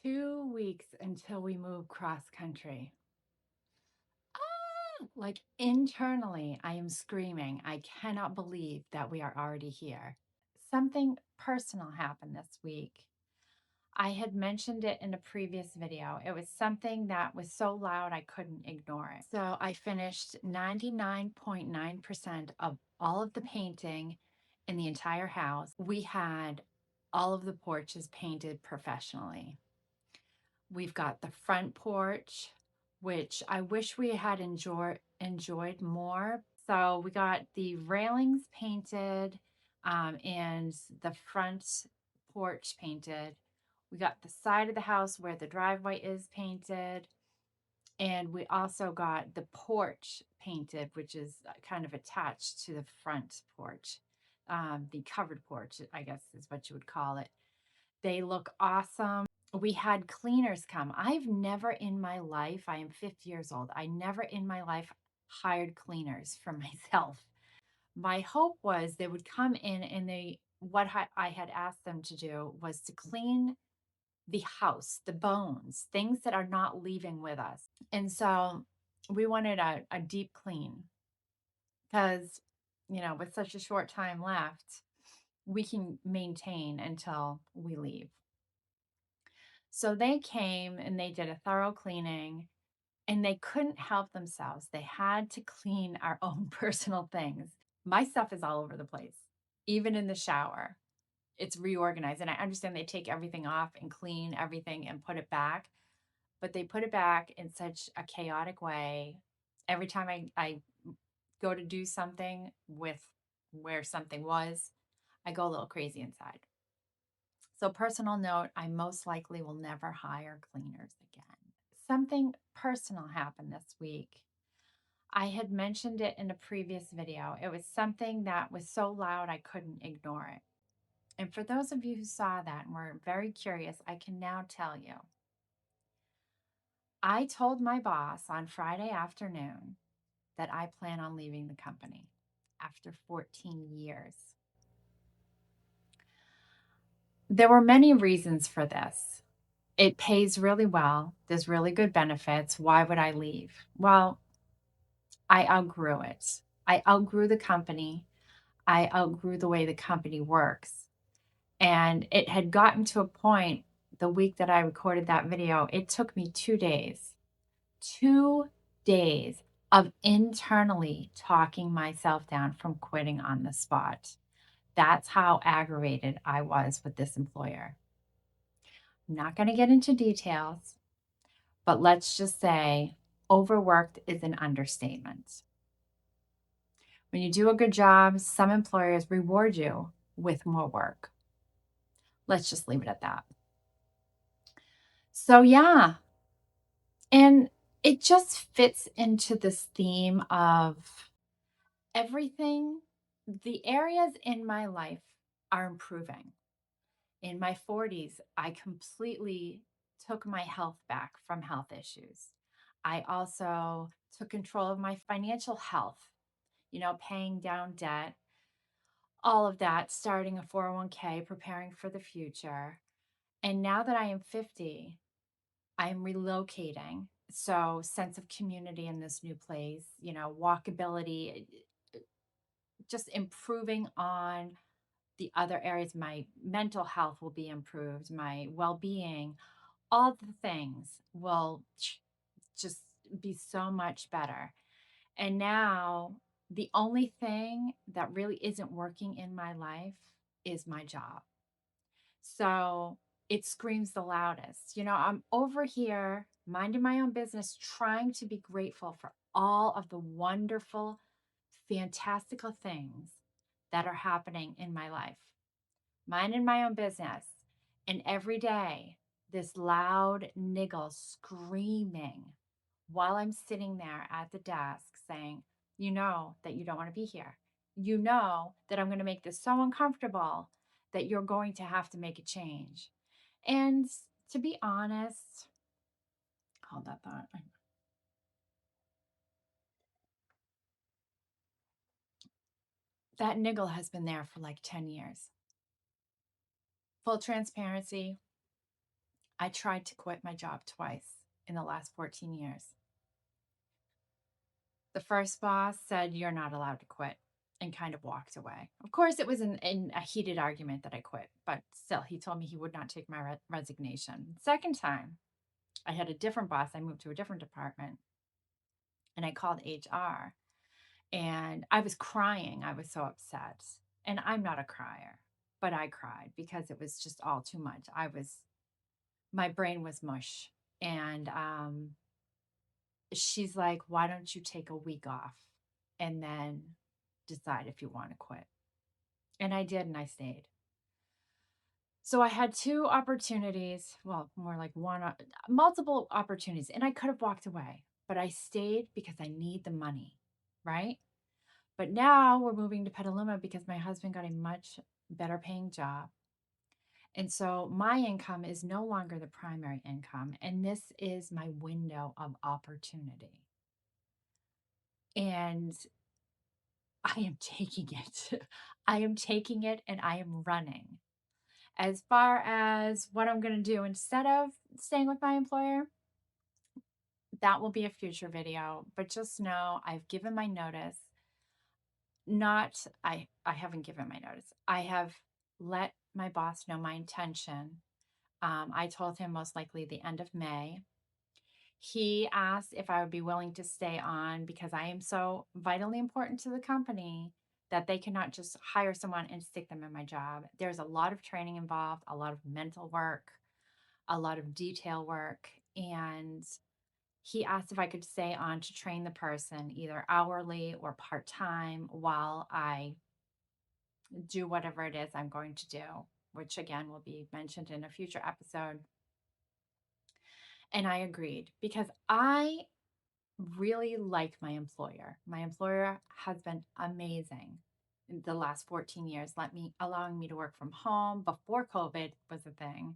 2 weeks until we move cross country. Like internally, I am screaming. I cannot believe that we are already here. Something personal happened this week. I had mentioned it in a previous video. It was something that was so loud I couldn't ignore it. So I finished 99.9% of all of the painting in the entire house. We had all of the porches painted professionally. We've got the front porch, which I wish we had enjoyed more. So we got the railings painted, and the front porch painted. We got the side of the house where the driveway is painted. And we also got the porch painted, which is kind of attached to the front porch. The covered porch, I guess is what you would call it. They look awesome. We had cleaners come. I've never in my life, I am 50 years old, I never in my life hired cleaners for myself. My hope was they would come in and I had asked them to do was to clean the house, the bones, things that are not leaving with us. And so we wanted a deep clean because, with such a short time left, we can maintain until we leave. So they came and they did a thorough cleaning and they couldn't help themselves. They had to clean our own personal things. My stuff is all over the place, even in the shower. It's reorganized. And I understand they take everything off and clean everything and put it back, but they put it back in such a chaotic way. Every time I go to do something with where something was, I go a little crazy inside. So, personal note, I most likely will never hire cleaners again. Something personal happened this week. I had mentioned it in a previous video. It was something that was so loud I couldn't ignore it. And for those of you who saw that and were very curious, I can now tell you. I told my boss on Friday afternoon that I plan on leaving the company after 14 years. There were many reasons for this. It pays really well. There's really good benefits. Why would I leave? Well, I outgrew it. I outgrew the company. I outgrew the way the company works. And it had gotten to a point the week that I recorded that video, it took me 2 days, 2 days of internally talking myself down from quitting on the spot. That's how aggravated I was with this employer. I'm not going to get into details, but let's just say overworked is an understatement. When you do a good job, some employers reward you with more work. Let's just leave it at that. So, yeah. And it just fits into this theme of everything. The areas in my life are improving. In my 40s, I completely took my health back from health issues. I also took control of my financial health, paying down debt, all of that, starting a 401k, preparing for the future. And now that I am 50, I'm relocating. So, sense of community in this new place, walkability, just improving on the other areas. My mental health will be improved, my well being, all the things will just be so much better. And now the only thing that really isn't working in my life is my job. So it screams the loudest. I'm over here minding my own business, trying to be grateful for all of the wonderful, fantastical things that are happening in my life. Minding my own business. And every day, this loud niggle screaming while I'm sitting there at the desk saying, you know that you don't want to be here. You know that I'm going to make this so uncomfortable that you're going to have to make a change. And to be honest, hold that thought. That niggle has been there for like 10 years. Full transparency, I tried to quit my job twice in the last 14 years. The first boss said, "You're not allowed to quit," and kind of walked away. Of course, it was in a heated argument that I quit, but still, he told me he would not take my resignation. Second time, I had a different boss. I moved to a different department and I called HR and I was crying. I was so upset. And I'm not a crier, but I cried because it was just all too much. My brain was mush. And she's like, "Why don't you take a week off and then decide if you want to quit?" And I did, and I stayed. So I had two opportunities, well, more like one, multiple opportunities, and I could have walked away, but I stayed because I need the money, right? But now we're moving to Petaluma because my husband got a much better paying job. And so my income is no longer the primary income, and this is my window of opportunity. And I am taking it. I am taking it and I am running. As far as what I'm going to do instead of staying with my employer, that will be a future video. But just know I've given my notice. Not, I haven't given my notice. I have let my boss know my intention. I told him most likely the end of May. He asked if I would be willing to stay on because I am so vitally important to the company that they cannot just hire someone and stick them in my job. There's a lot of training involved, a lot of mental work, a lot of detail work. And he asked if I could stay on to train the person either hourly or part time while I do whatever it is I'm going to do, which again will be mentioned in a future episode. And I agreed because I really like my employer. My employer has been amazing in the last 14 years, allowing me to work from home before COVID was a thing.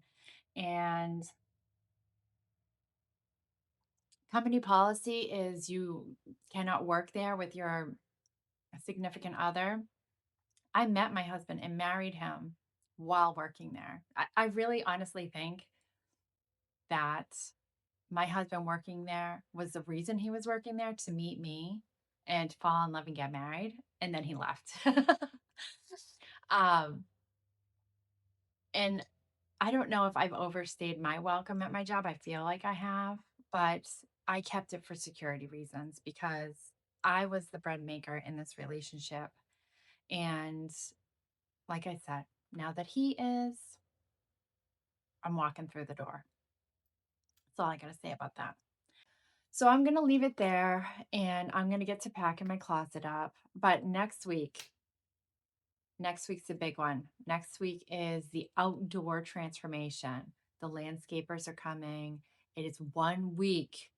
And company policy is you cannot work there with your significant other. I met my husband and married him while working there. I really honestly think that my husband working there was the reason he was working there to meet me and fall in love and get married. And then he left. um, and I don't know if I've overstayed my welcome at my job. I feel like I have, but I kept it for security reasons because I was the bread maker in this relationship. And like I said, now that he is, I'm walking through the door. That's all I got to say about that. So I'm going to leave it there and I'm going to get to packing my closet up. But next week's a big one. Next week is the outdoor transformation. The landscapers are coming. It is 1 week,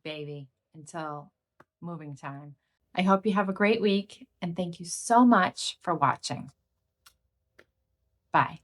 baby, until moving time. I hope you have a great week and thank you so much for watching. Bye.